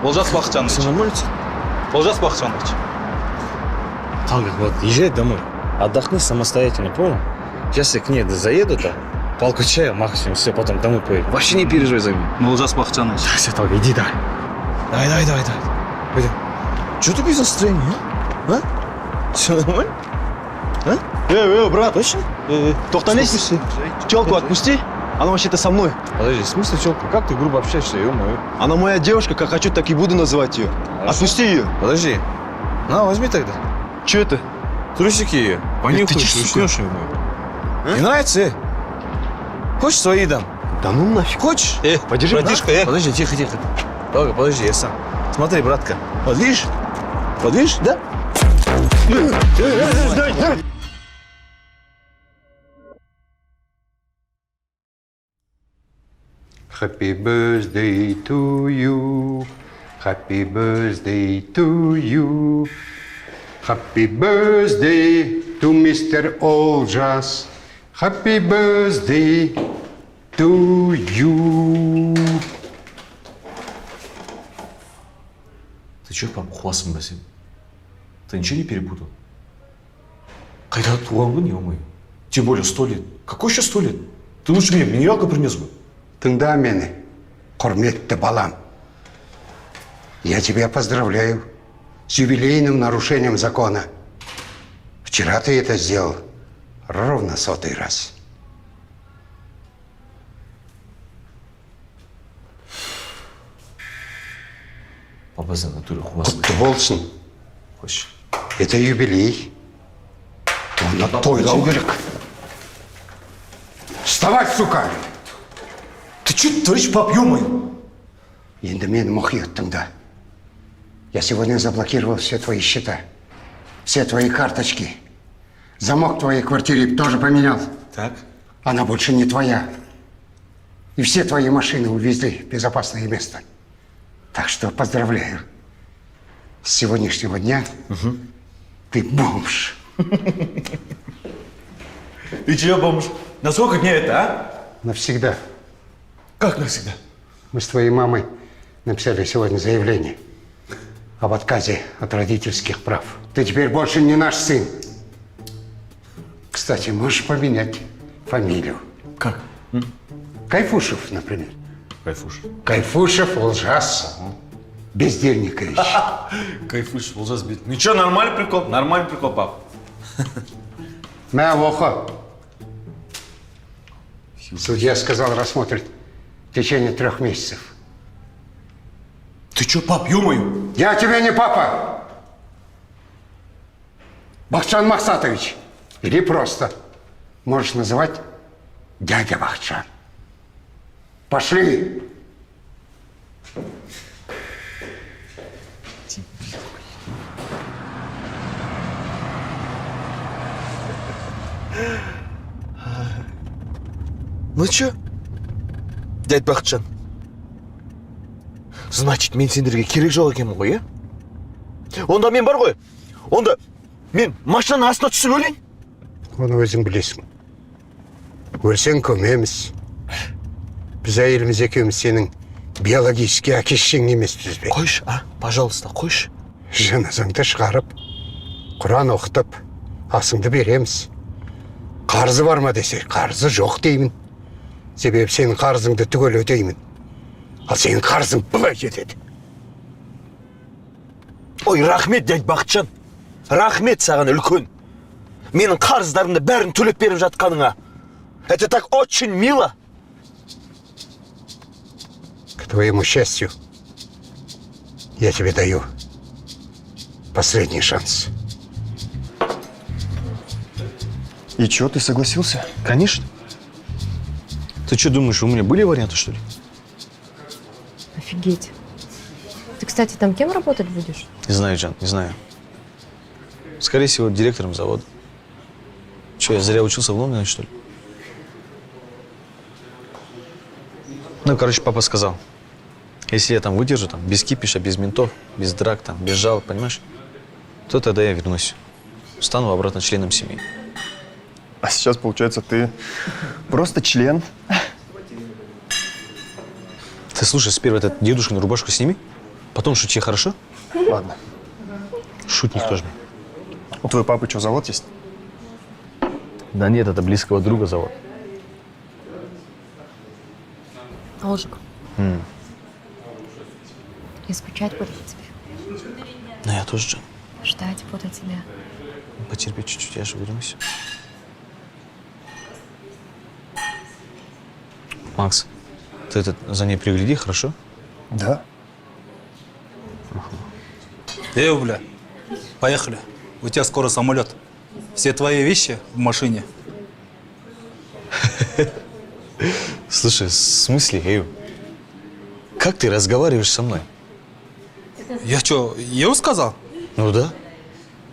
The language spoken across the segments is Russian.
Олжас Бақытжанович. Все нормально? Олжас Бақытжанович. Талгат, вот езжай домой. Отдохни самостоятельно, понял? Сейчас я к ней заеду там, палку чая, максимум, все, потом домой поеду. Вообще не переживай за меня. Олжас Бақытжанович. Все, Талгат, иди давай. Давай. Пойдем. Что ты без настроения, а? Все нормально? А? Брат. Точно? Тоқтанес, телку отпусти. Она вообще-то со мной. Подожди, в смысле челка? Как ты грубо общаешься, ё-моё? Она моя девушка, как хочу, так и буду называть ее. Отпусти ее. Подожди. На, возьми тогда. Че это? Трусики ее. Понюхай, Ты че, сука? уснешь, ё-моё. Не нравится? Хочешь свои дам? Да ну нафиг. Хочешь? Подержи. Братишка, Подожди, тихо. Долго, подожди, я сам. Смотри, братка. Вот видишь? Да? Happy birthday to you. Happy birthday to you. Happy birthday to Mr. Oljas. Happy birthday to you. Ты что, пап, хуасың ба сен? Ты ничего не перепутал? Қайда туған күн, ё-моё? Тем более 100 лет. Какой еще 100 лет? Ты лучше мне минералку принес бы. Тыңда мені, құрметті балам. Я тебя поздравляю с юбилейным нарушением закона. Вчера ты это сделал ровно 100-й раз. Папа, за натуре хуасың. Құтты болсын. Хош. Это юбилей. Оны тойлау керек. Вставай, сука! Ты что творишь, пап, ё-моё? Енді мені мұқият тыңда. Я сегодня заблокировал все твои счета, все твои карточки. Замок в твоей квартире тоже поменял. Так. Она больше не твоя. И все твои машины увезли в безопасное место. Так что поздравляю. С сегодняшнего дня ты бомж. И чья бомж? На сколько дней это, а? Навсегда. Как навсегда? Мы с твоей мамой написали сегодня заявление об отказе от родительских прав. Ты теперь больше не наш сын. Кстати, можешь поменять фамилию. Как? Кайфушев, например. Кайфуш. Кайфушев Олжас Бездельникович. Кайфуш, Олжас бит. Ничего, нормальный прикол, пап. На, Воха. Судья сказал, рассмотрит в течение 3 месяцев. Ты чё, пап, ё-моё? Я тебе не папа. Бахтжан Махсатович. Или просто можешь называть дядя Бахтжан. Пошли. Ну чё, дядь Бахтжан? Значит, мен сендерге керек жоқ екенмін ғой, е? Онда мен бар ғой. Онда мен машинаның астына түсіп өлейін. Оны өзің білесің. Өлсең көмеміз. Біз әйеліміз екеуміз сенің биологический әке-шешең емеспіз бе? Қойшы, пожалуйста, қойшы. Жаназаңды шығарып, Құран оқытып, асыңды береміз. Қарзы бар ма десе, қарзы жоқ деймін. Себебі сенің қарзыңды түгел өтеймін. Ал сенің қарзың былай жетеді. Ой, рахмет, дядь Бақытжан. Рахмет саған үлкен. Менің қарыздарымды бәрін төлеп беріп жатқаныңа. Это так очень мило. К твоему счастью, я тебе даю последний шанс. И чё, ты согласился? Конечно. Ты что думаешь, у меня были варианты, что ли? Офигеть. Ты, кстати, там кем работать будешь? Не знаю, Жан, не знаю. Скорее всего, директором завода. Что, я зря учился в Лондоне, что ли? Ну, короче, папа сказал, если я там выдержу, там, без кипиша, без ментов, без драк, там, без жалоб, понимаешь, то тогда я вернусь. Стану обратно членом семьи. А сейчас, получается, ты просто член. Ты слушай, сперва этот дедушкину рубашку сними. Потом шути, хорошо? Ладно. Шутник тоже. У твоего папы что, завод есть? Да нет, это близкого друга завод. Олжик. Я скучать буду по тебе. Ну, я тоже, Джан. Ждать буду тебя. Потерпи чуть-чуть, я же вернусь. Макс, ты за ней пригляди, хорошо? Да. Бля, поехали. У тебя скоро самолет. Все твои вещи в машине. Слушай, в смысле, Эю? Как ты разговариваешь со мной? Я что, Еу сказал? Ну да.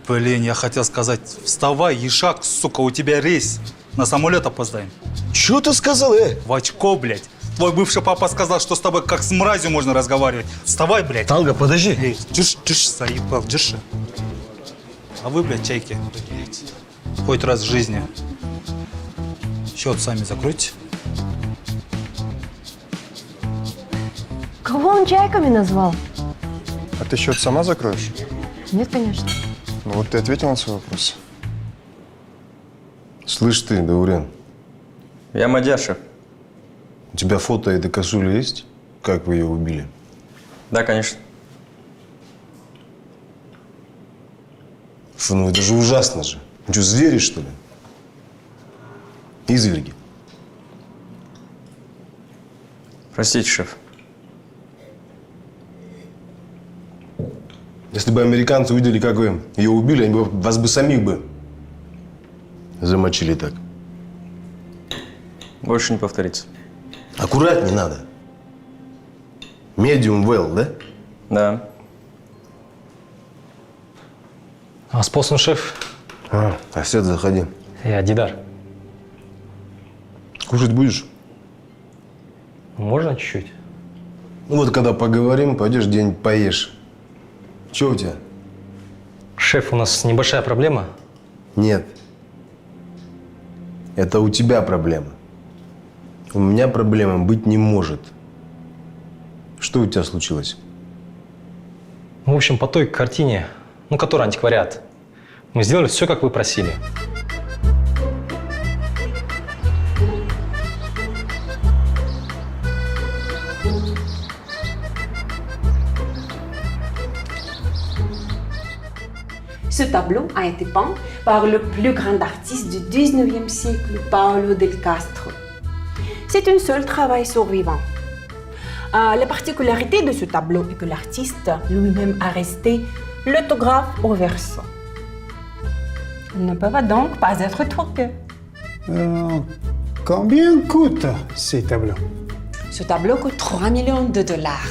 Блин, я хотел сказать, вставай, Ишак, сука, у тебя рейс. На самолет опоздаем. Чё ты сказал, В очко, блядь. Твой бывший папа сказал, что с тобой как с мразью можно разговаривать. Вставай, блядь. Талга, подожди. Эй, держи, заебал, держи. А вы, блядь, чайки, хоть раз в жизни счет сами закройте. Кого он чайками назвал? А ты счет сама закроешь? Нет, конечно. Ну вот ты ответил на свой вопрос. Слышь ты, Даурен, Я мадьяр, шеф. у тебя фото этой косули есть? Как вы ее убили? Да, конечно. Фу, ну это же ужасно же. Ну что, звери, что ли? Изверги. Простите, шеф. Если бы американцы увидели, как вы ее убили, они бы вас бы самих бы замочили так. Больше не повторится. Аккуратней надо. Medium well, да? Да. Вас послан шеф. Асет, заходи. Я Дидар. Кушать будешь? Можно чуть-чуть? Ну вот, когда поговорим, пойдешь где-нибудь поешь. Че у тебя? Шеф, у нас небольшая проблема. Нет. Это у тебя проблема. У меня проблема быть не может. Что у тебя случилось? В общем, по той картине, которая антиквариат, мы сделали все, как вы просили. Ce tableau a été peint par le plus grand artiste du 19e siècle, Paolo del Castro. C'est un seul travail survivant. La particularité de ce tableau est que l'artiste lui-même a resté l'autographe au verso. Il ne peut donc pas être troqué. Combien coûtent ces tableaux? Ce tableau coûte 3 millions de dollars.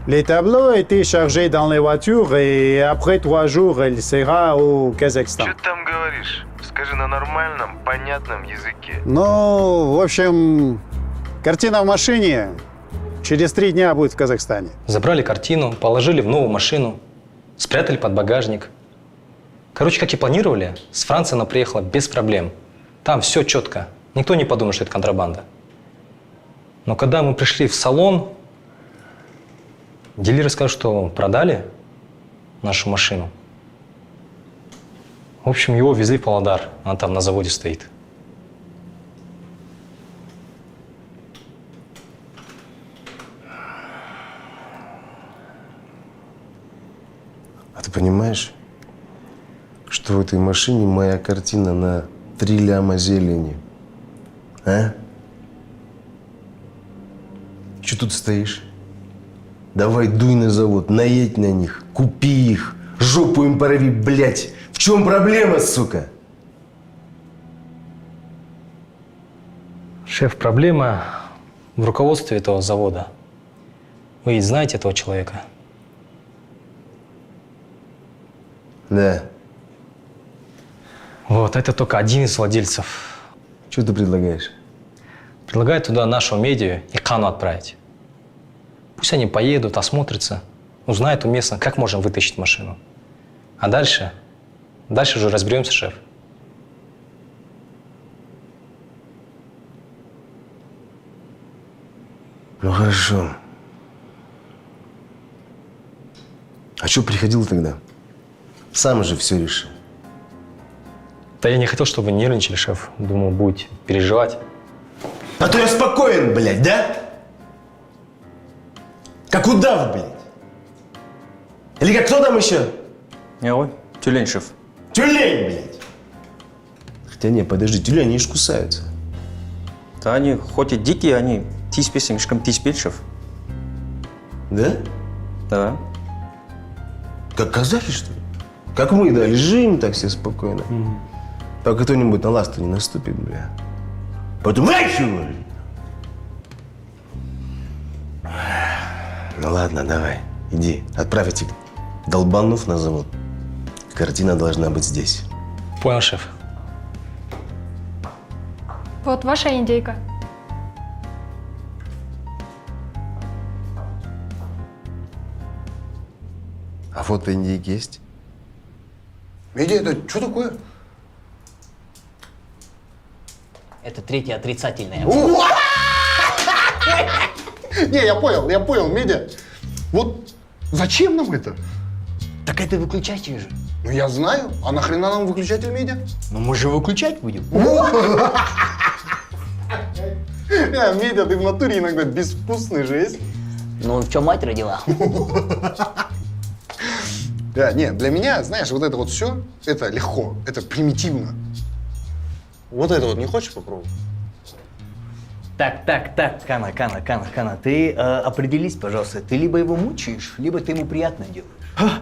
Les tableaux ont été chargés dans les voitures et après 3 jours, il sera au Казахстан. Что ты там говоришь? Скажи на нормальном, понятном языке. Ну, в общем, картина в машине через 3 дня будет в Казахстане. Забрали картину, положили в новую машину, спрятали под багажник. Короче, как и планировали, с Франции она приехала без проблем. Там все четко. Никто не подумал, что это контрабанда. Но когда мы пришли в салон, дилеры сказали, что продали нашу машину. В общем, его везли в Павлодар. Она там на заводе стоит. А ты понимаешь, что в этой машине моя картина на 3 ляма зелени? А? Че тут стоишь? Давай дуй на завод, наедь на них, купи их, жопу им порови, блядь. В чем проблема, сука? Шеф, проблема в руководстве этого завода. Вы ведь знаете этого человека? Да. Вот, это только один из владельцев. Что ты предлагаешь? Предлагаю туда нашу медиа и Кану отправить. Пусть они поедут, осмотрятся. узнает у местных, как можем вытащить машину. А дальше уже разберемся, шеф. Ну хорошо. А что приходил тогда? Сам же все решил. Да я не хотел, чтобы вы нервничали, шеф. Думал, будете переживать. А то я спокоен, блядь, да? Как удав, блядь. Или как кто там еще? Ой, тюлень, шеф. Тюлень, блядь. Хотя не, подожди, тюлени, они ж кусаются. Да они хоть и дикие, они слишком тиспеть, шеф. Да? Да. Как казахи, что ли? Как мы, да, лежим так все спокойно. Пока кто-нибудь на ласту не наступит, бля. Потом чего? Ну ладно, давай, иди, отправь этих долбанов на завод. Картина должна быть здесь. Понял, шеф. Вот ваша индейка. А фото индейки есть? Медиа, это что такое? Это третье отрицательное. Не, я понял, Медиа. Вот зачем нам это? Так это выключатель же. Ну я знаю, а нахрена нам выключатель Медиа? Ну мы же выключать будем. Медиа, ты в натуре иногда безвкусный же есть. Ну в чем мать родила? Да, нет, для меня, знаешь, вот это вот все, это легко, это примитивно. Вот это вот не хочешь попробовать? Так, Кана, ты определись, пожалуйста. Ты либо его мучаешь, либо ты ему приятно делаешь.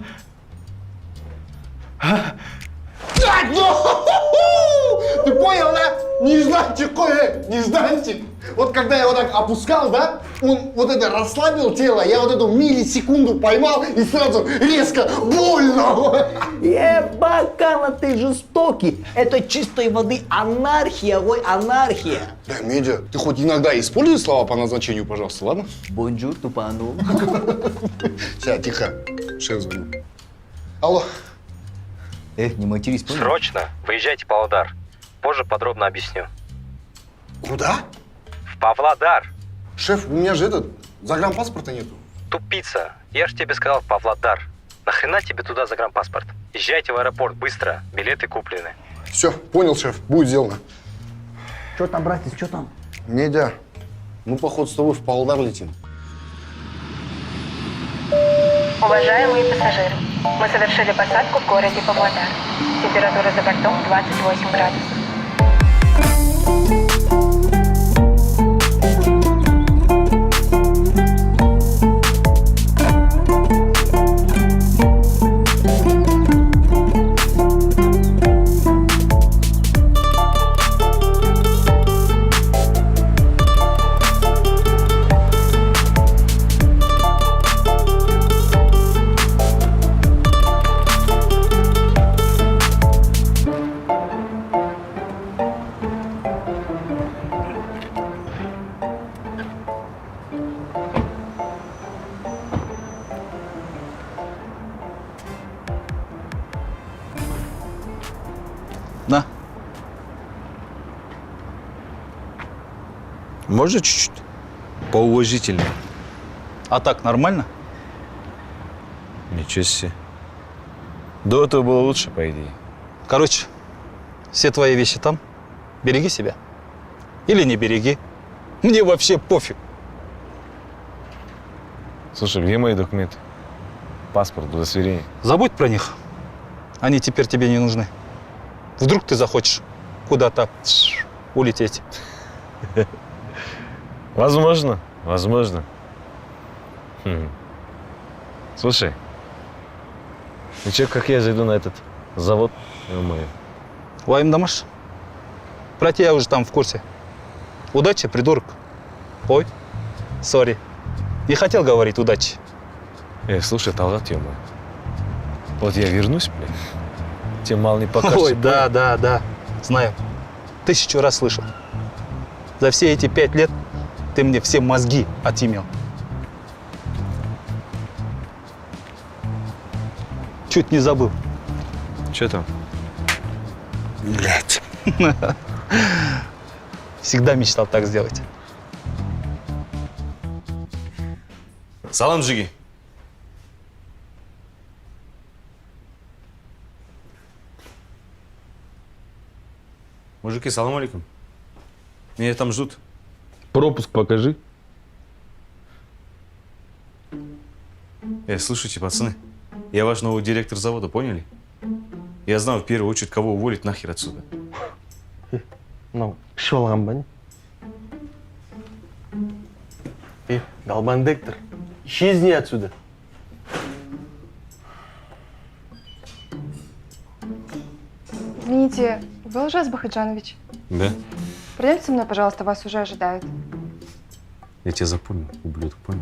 Ты понял, да? Нежданчик. Вот когда я его так опускал, да, он вот это расслабил тело, я вот эту миллисекунду поймал и сразу резко больно. Кана, ты жестокий. Это чистой воды анархия, анархия. Да, Медиа, ты хоть иногда используй слова по назначению, пожалуйста, ладно? Бонжур, тупану. Все, тихо. Шеф звонит. Алло. Не матерись, понял? Срочно выезжайте в Павлодар. Позже подробно объясню. Куда? В Павлодар. Шеф, у меня же загранпаспорта нету. Тупица. Я же тебе сказал Павлодар. Нахрена тебе туда загранпаспорт? Езжайте в аэропорт быстро. Билеты куплены. Все, понял, шеф, будет сделано. Что там, братец, что там? Медиа, мы, походу, с тобой в Павлодар летим. Уважаемые пассажиры, мы совершили посадку в городе Павлодар. Температура за бортом 28 градусов. На. Можно чуть-чуть? Поуважительнее. А так нормально? Ничего себе. До этого было лучше, по идее. Короче, все твои вещи там. Береги себя. Или не береги. Мне вообще пофиг. Слушай, где мои документы? Паспорт, удостоверение. Забудь про них. Они теперь тебе не нужны. Вдруг ты захочешь куда-то улететь. Возможно. Слушай, ну че, как я зайду на этот завод? Вайм Дамаш. Про тебя уже там в курсе. Удачи, придурок. Ой, сори. Не хотел говорить удачи. Слушай, Талгат, ё-моё. Вот я вернусь, блин. Тебе мало не покажется. Ой, да. Знаю. 1000 раз слышал. За все эти 5 лет ты мне все мозги отимел. Чуть не забыл. Че там? Блять. Всегда мечтал так сделать. Салам, Джиги. Мужики, салам алейкум. Меня там ждут. Пропуск покажи. Слушайте, пацаны, я ваш новый директор завода, поняли? Я знаю в первую очередь, кого уволить нахер отсюда. Ну, шалам, Галбандектор, исчезни отсюда. Извините, вы Ужас Бахаджанович? Да? Пройдемте со мной, пожалуйста, вас уже ожидают. Я тебя запомнил, ублюдок, понял?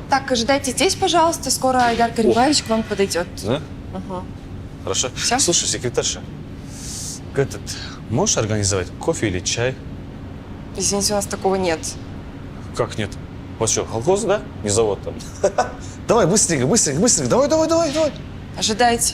Так, ожидайте здесь, пожалуйста. Скоро Айдар Карибаевич к вам подойдет. Да? Ага. Хорошо. Всё? Слушай, секретарша, можешь организовать кофе или чай? Извините, у нас такого нет. Как нет? Вот что, колхоз, да? Не завод там. Давай, быстренько, быстренько, быстренько. Давай. Ожидайте.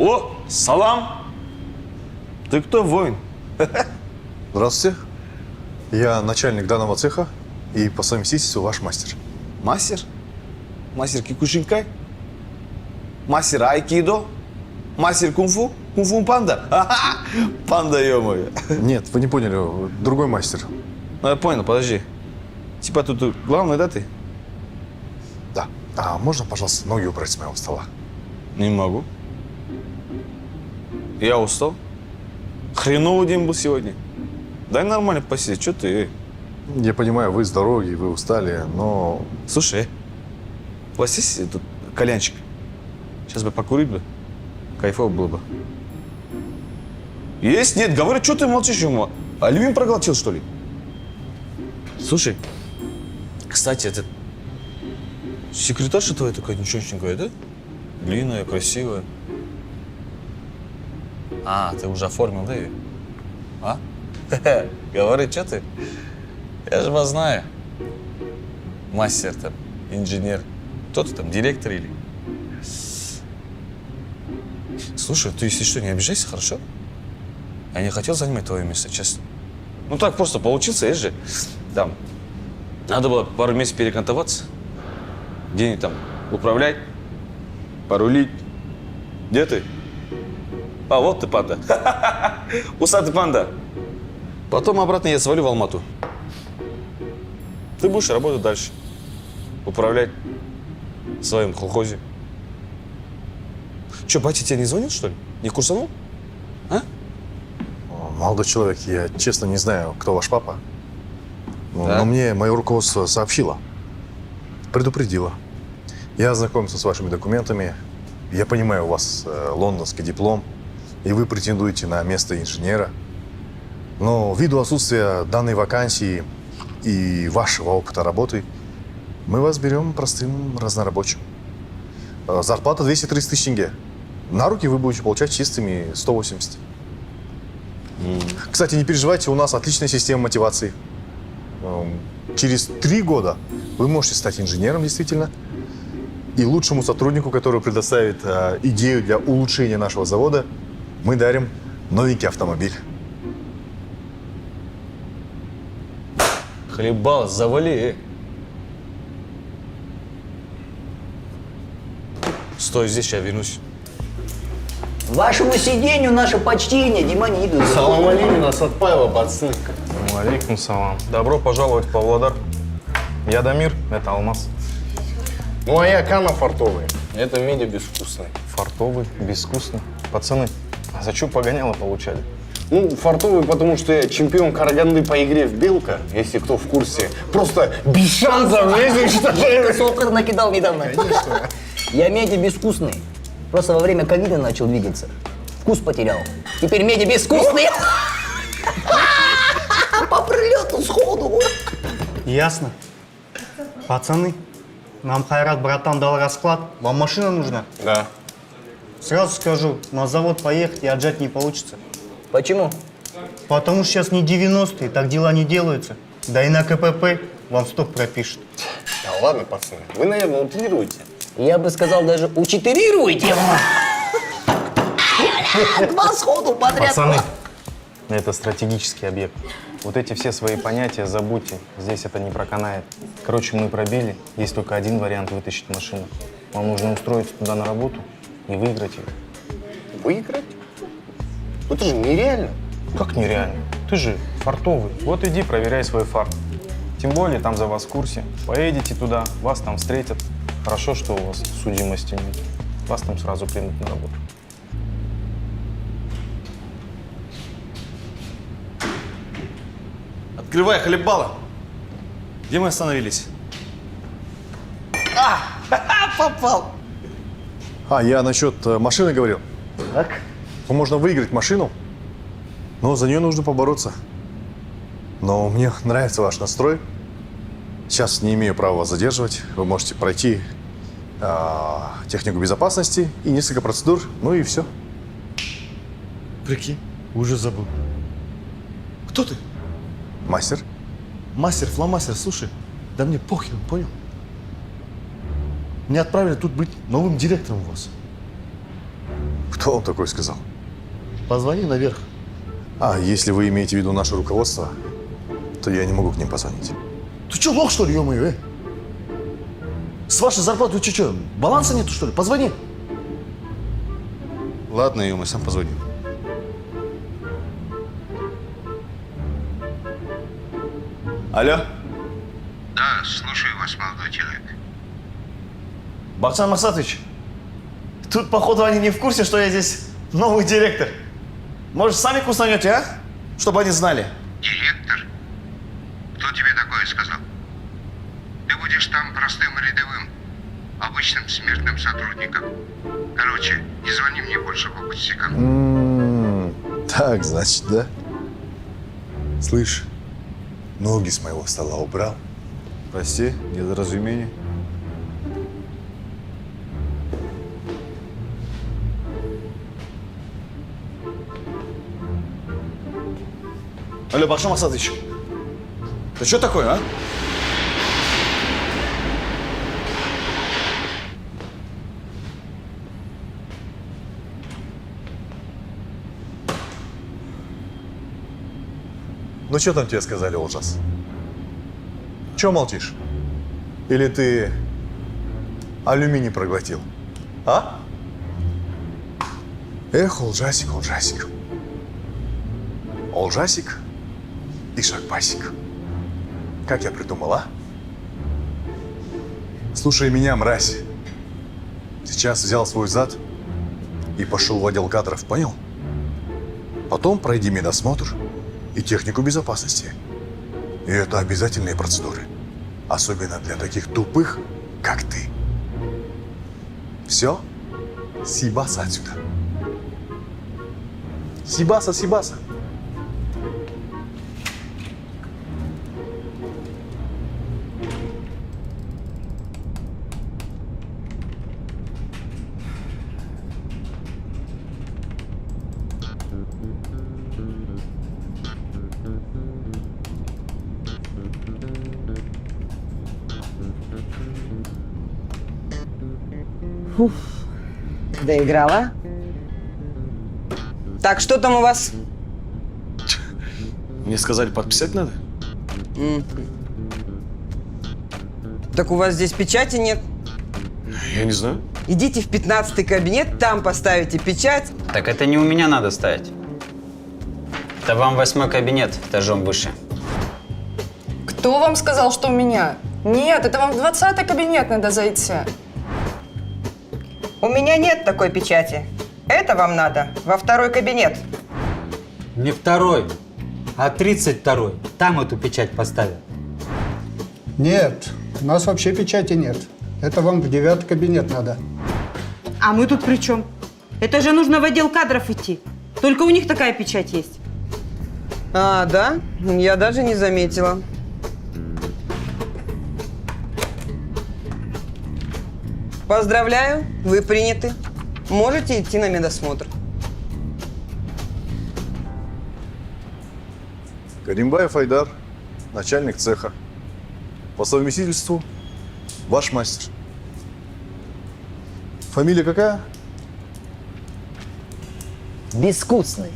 О, салам! Ты кто, воин? Здравствуйте. Я начальник данного цеха и по совместительству ваш мастер. Мастер? Мастер кикушинкай? Мастер айкидо? Мастер кунг-фу? Кунг-фу панда? Панда, ё-моё. Нет, вы не поняли, другой мастер. Ну, я понял, подожди. Типа тут главный, да, ты? Да. А можно, пожалуйста, ноги убрать с моего стола? Не могу. Я устал. Хреновый день был сегодня. Дай нормально посидеть, что ты? Я понимаю, вы с дороги, вы устали, но... Слушай, у вас есть тут кальянчик? Сейчас бы покурить бы. Кайфово было бы. Есть? Нет? Говори, что ты молчишь ему? Алюмин проглотил, что ли? Слушай, кстати, это... Секретарша твоя такая ничегошенькая, да? Длинная, красивая. А, ты уже оформил, да, ее? А? Говори, что ты? Я же вас знаю. Мастер там, инженер. Кто ты там, директор или? Слушай, ты, если что, не обижайся, хорошо? Я не хотел занимать твое место, честно. Ну так просто получился, есть же. Там, надо было пару месяцев перекантоваться. Где-нибудь там управлять, порулить. Где ты? А, вот ты, панда. Усатый панда. Потом обратно я свалю в Алмату. Ты будешь работать дальше. Управлять в своем колхозе. Че, батя тебе не звонил, что ли? Не курсанул? А? Молодой человек, я честно не знаю, кто ваш папа. Да? Но мне мое руководство сообщило. Предупредило. Я ознакомился с вашими документами. Я понимаю, у вас лондонский диплом, и вы претендуете на место инженера. Но ввиду отсутствия данной вакансии и вашего опыта работы, мы вас берем простым разнорабочим. Зарплата 230 тысяч тенге. На руки вы будете получать чистыми 180. Кстати, не переживайте, у нас отличная система мотивации. Через 3 года вы можете стать инженером, действительно, и лучшему сотруднику, который предоставит идею для улучшения нашего завода, мы дарим новенький автомобиль. Хлебал, завали. Стой здесь, я вернусь. Вашему сидению наше почтение, Демониду. Салам алейкум, Асатпаева, пацаны. Алейкум салам. Добро пожаловать в Павлодар. Я Дамир, это Алмаз. Ну, а я Кана фартовый. Это меди безвкусный. Фартовый, безвкусный. Пацаны, а за что погоняло получали? Ну, фартовый, потому что я чемпион Караганды по игре в Белка, если кто в курсе. Просто без шансов, если что. Ты сокер накидал недавно. Конечно. Я меди безвкусный. Просто во время ковида начал двигаться. Вкус потерял. Теперь меди безвкусный. По прилету сходу. Ясно. Пацаны, нам Хайрат, братан, дал расклад. Вам машина нужна? Да. Сразу скажу, на завод поехать и отжать не получится. Почему? Потому что сейчас не 90-е, так дела не делаются. Да и на КПП вам стоп пропишут. Да ладно, пацаны, вы, наверное, утрируете. Я бы сказал, даже учетырируйте. Два сходу подряд. Пацаны, это стратегический объект. Вот эти все свои понятия забудьте. Здесь это не проканает. Короче, мы пробили. Есть только один вариант вытащить машину. Вам нужно устроиться туда на работу и выиграть ее. Выиграть? Это же нереально. Как нереально? Ты же фартовый. Вот иди, проверяй свой фарт. Тем более, там за вас в курсе. Поедете туда, вас там встретят. Хорошо, что у вас судимости нет. Вас там сразу примут на работу. Открывай, хлебало. Где мы остановились? Попал. Я насчет машины говорил. Так. Можно выиграть машину, но за нее нужно побороться. Но мне нравится ваш настрой. Сейчас не имею права вас задерживать. Вы можете пройти технику безопасности и несколько процедур, ну и все. Прикинь, уже забыл. Кто ты? Мастер. Мастер, фломастер, слушай, да мне похер, понял? Меня отправили тут быть новым директором у вас. Кто вам такое сказал? Позвони наверх. Если вы имеете в виду наше руководство, то я не могу к ним позвонить. Ты что, лох, что ли, ё-моё, С вашей зарплаты ты что, баланса нету, что ли? Позвони. Ладно, ё-моё, сам позвоню. Алло? Да, слушаю вас, молодой человек. Баксан Масатович, тут, походу, они не в курсе, что я здесь новый директор. Может, сами куснанете, а? Чтобы они знали. Директор? Кто тебе такое сказал? Ты будешь там простым рядовым, обычным смертным сотрудником. Короче, не звони мне больше по пустякам. Так, значит, да? Слышь, ноги с моего стола убрал. Прости, недоразумение. Алло, Баксан Масатович, ты что такое, а? Ну, что там тебе сказали, ужас? Чего молчишь? Или ты алюминий проглотил? А? Эх, Олжасик, Олжасик. Олжасик и Шагбасик. Как я придумал, а? Слушай меня, мразь. Сейчас взял свой зад и пошел в отдел кадров, понял? Потом пройди медосмотр и технику безопасности. И это обязательные процедуры. Особенно для таких тупых, как ты. Все? Сибаса отсюда. Сибаса, Сибаса. Фух, доиграла. Так, что там у вас? Мне сказали, подписать надо? Так у вас здесь печати нет. Я не знаю. Идите в 15-й кабинет, там поставите печать. Так это не у меня надо ставить. Это вам 8-й кабинет, этажом выше. Кто вам сказал, что у меня? Нет, это вам в 20-й кабинет надо зайти. У меня нет такой печати. Это вам надо во 2-й кабинет. Не 2-й, а 32-й. Там эту печать поставят. Нет, у нас вообще печати нет. Это вам в 9-й кабинет надо. А мы тут при чем? Это же нужно в отдел кадров идти. Только у них такая печать есть. А, да? Я даже не заметила. Поздравляю, вы приняты. Можете идти на медосмотр. Каримбаев Айдар, начальник цеха. По совместительству ваш мастер. Фамилия какая? Безвкусный.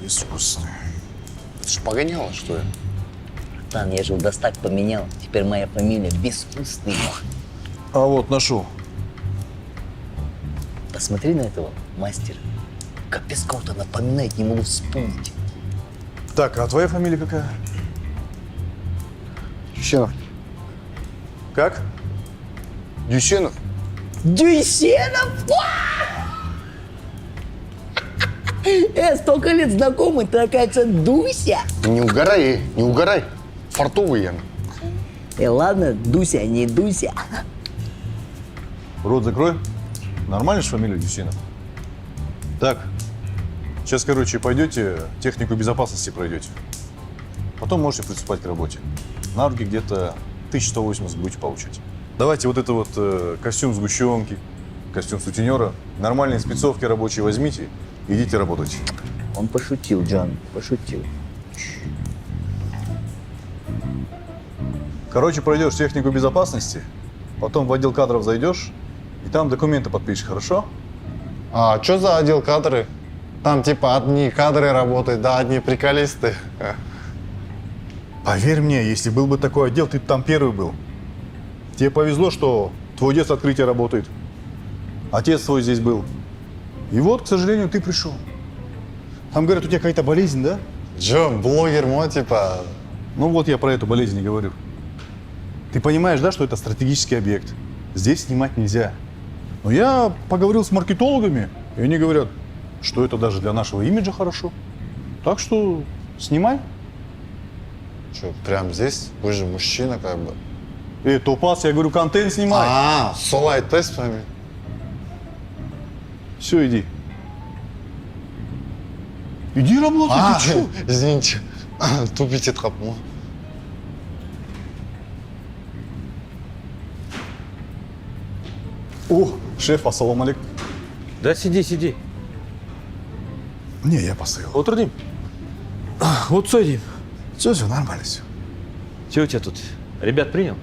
Безвкусный. Это ж погоняло, что ли? Там я же удостак поменял. Теперь моя фамилия Безвкусный. А вот нашел. Посмотри на этого мастера. Как без кого-то напоминает, не могу вспомнить. Так, а твоя фамилия какая? Дюсенов. Как? Дюсенов. Дюсенов? Столько лет знакомый, ты, оказывается, Дуся. Не угорай, не угорай. Фартовый я. Ладно, Дуся, а не Дуся. Рот закрой. Нормально же фамилия Дюсенов? Так, сейчас, короче, пойдете, технику безопасности пройдете. Потом можете приступать к работе. На руки где-то 1180 будете получать. Давайте вот это вот костюм сгущенки, костюм сутенера, нормальные спецовки рабочие возьмите, идите работать. Он пошутил, Джон, пошутил. Короче, пройдешь технику безопасности, потом в отдел кадров зайдешь, и там документы подпишешь, хорошо? А что за отдел кадры? Там типа одни кадры работают, да, одни приколисты. Поверь мне, если был бы такой отдел, ты бы там первый был. Тебе повезло, что твой дед с открытия работает. Отец твой здесь был. И вот, к сожалению, ты пришел. Там говорят, у тебя какая-то болезнь, да? Джо, блогер мой, типа. Ну вот я про эту болезнь и говорю. Ты понимаешь, да, что это стратегический объект? Здесь снимать нельзя. Но я поговорил с маркетологами, и они говорят, что это даже для нашего имиджа хорошо. Так что снимай. Что, прям здесь? Вы же мужчина, как бы. Топас, я говорю, контент снимай. Солай тест вами. Все, иди. Иди работай, ты что? Извините, тупите трапмо. О, шеф, ассалам алейкум. Да сиди, сиди. Не, я постоял. Отырдым. Вот сойдем. Все, нормально все. Че у тебя тут? Ребят принял?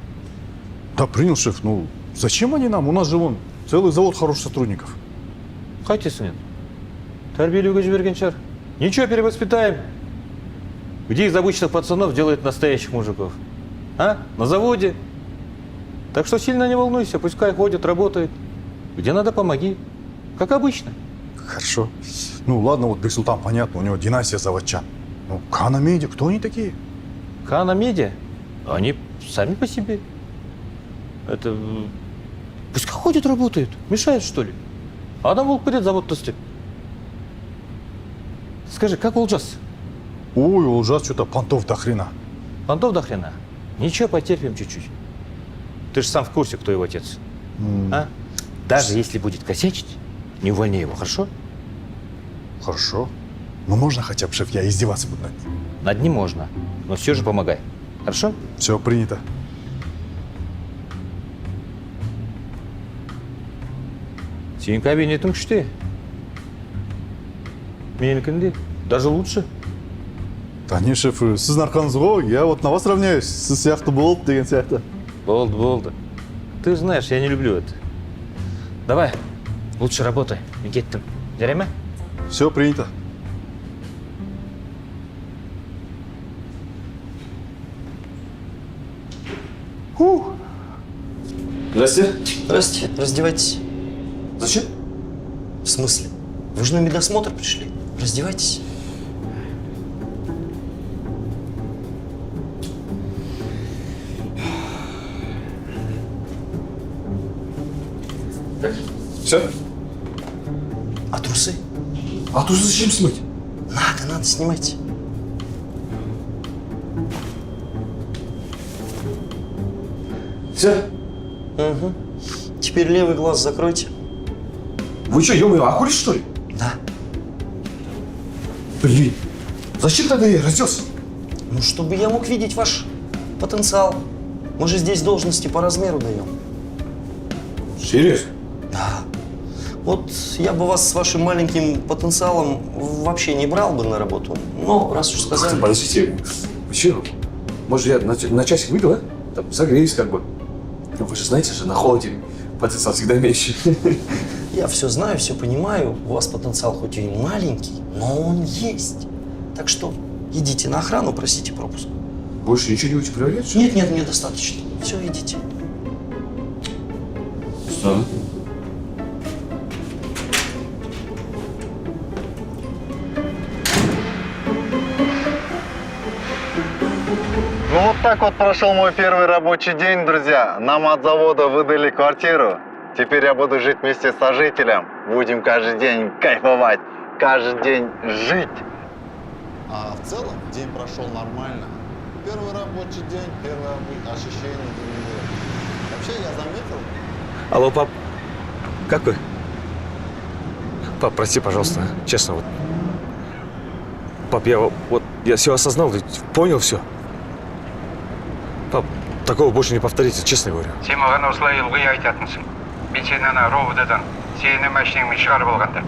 Да, принял, шеф. Ну, зачем они нам? У нас же вон целый завод хороших сотрудников. Қайтесің енді? Тәрбиелеуге жіберген шығар. Ничего, перевоспитаем. Где из обычных пацанов делают настоящих мужиков? А? На заводе. Так что сильно не волнуйся, пускай ходит, работает. Где надо, помоги. Как обычно. Хорошо. Ну, ладно, вот Бексултан, понятно, у него династия заводчан. Ну, Кана Медиа, кто они такие? Кана Медиа? Они сами по себе. Это... Пускай ходят, работают. Мешает, что ли? Адам болып кетеді заводты істеп. Скажи, как Олжас? Ой, Олжас что-то понтов до хрена. Понтов до хрена? Ничего, потерпим чуть-чуть. Ты же сам в курсе, кто его отец. А? Даже если будет косячить, не увольняй его, хорошо? Хорошо. Ну, можно хотя бы, шеф, я издеваться буду над ним. Над ним можно, но все же помогай. Хорошо? Все, принято. Сенің кабинетің күшті. Менікінде даже лучше. Да не, шеф, сіз нарқаңыз ғой, я вот на вас равняюсь. Сіз сияқты болды деген сияқты. Болды. Ты знаешь, я не люблю это. Давай, лучше работай. Мен кеттім. Жарай ма? Все, принято. Здрасте. Здрасте. Раздевайтесь. Зачем? В смысле? Вы же на медосмотр пришли. Раздевайтесь. Все? А трусы? А трусы зачем смыть? Надо, снимайте. Все? Угу. Теперь левый глаз закройте. Вы что, ё-моё, охуели, что ли? Да. Блин, зачем тогда я разделся? Ну, чтобы я мог видеть ваш потенциал. Мы же здесь должности по размеру даем. Серьезно? Да. Вот я бы вас с вашим маленьким потенциалом вообще не брал бы на работу. Но раз уж сказали... Подождите, вы чего? Может, я на часик выйду, а? Там согреюсь как бы. Ну, вы же знаете же, на холоде потенциал всегда меньше. Я все знаю, все понимаю. У вас потенциал хоть и маленький, но он есть. Так что идите на охрану, просите пропуск. Больше ничего не будете проверять? Нет, нет, мне достаточно. Все, идите. Что? Ну вот так вот прошел мой первый рабочий день, друзья. Нам от завода выдали квартиру. Теперь я буду жить вместе с сожителем. Будем каждый день кайфовать, каждый день жить. А в целом день прошел нормально. Первый рабочий день, первое ощущение. Вообще я заметил. Алло, пап. Как вы? Пап, прости, пожалуйста, честно, вот. Пап, я все осознал, понял все. Пап, такого больше не повторится, честно говорю. Сен маған осылай ылғи айтатынсың. Мен сені ана ровд-дан сені машинаңмен шығарып алғанда.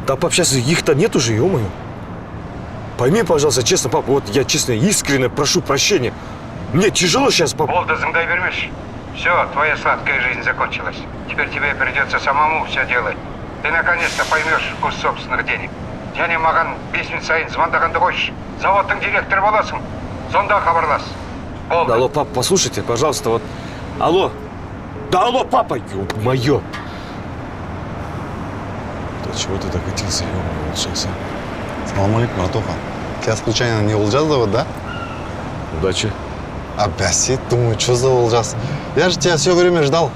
Да, пап, сейчас их-то нет уже, ё-моё. Пойми, пожалуйста, честно, пап, вот я честно, искренне прошу прощения. Мне тяжело сейчас, пап. Болды, зыңдай бермеші. Все, твоя сладкая жизнь закончилась. Теперь тебе придется самому все делать. Ты наконец-то поймешь вкус собственных денег. Және маған 5 минут сайын звондағанды қойшы. Заводтың директоры боласың. Сонда хабарлас. Да, алло, пап, послушайте, пожалуйста, вот. Алло. Да, алло, папа, ё-моё. Да чего ты докатился, ё-моё, вот сейчас, а? Салам алейкум, братуха. Тебя случайно не Олжас зовут, да? Удачи. Опять сидит, думаю, что за Олжас? Я же тебя все время ждал.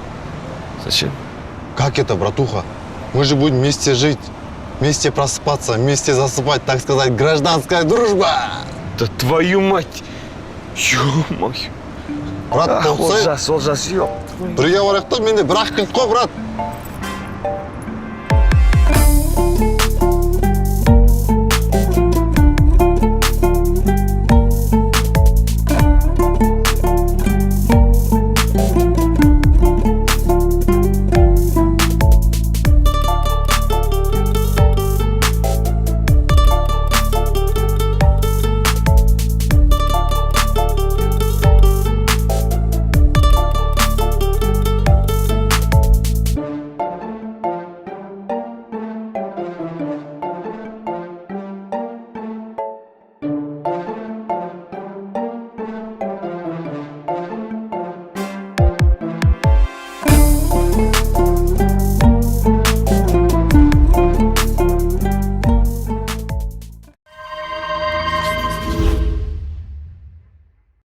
Зачем? Как это, братуха? Мы же будем вместе жить, вместе просыпаться, вместе засыпать, так сказать, гражданская дружба. Да твою мать! Ё-моё! Брат, Олжас, ёп. Приговор кто меня, брат, кто, брат?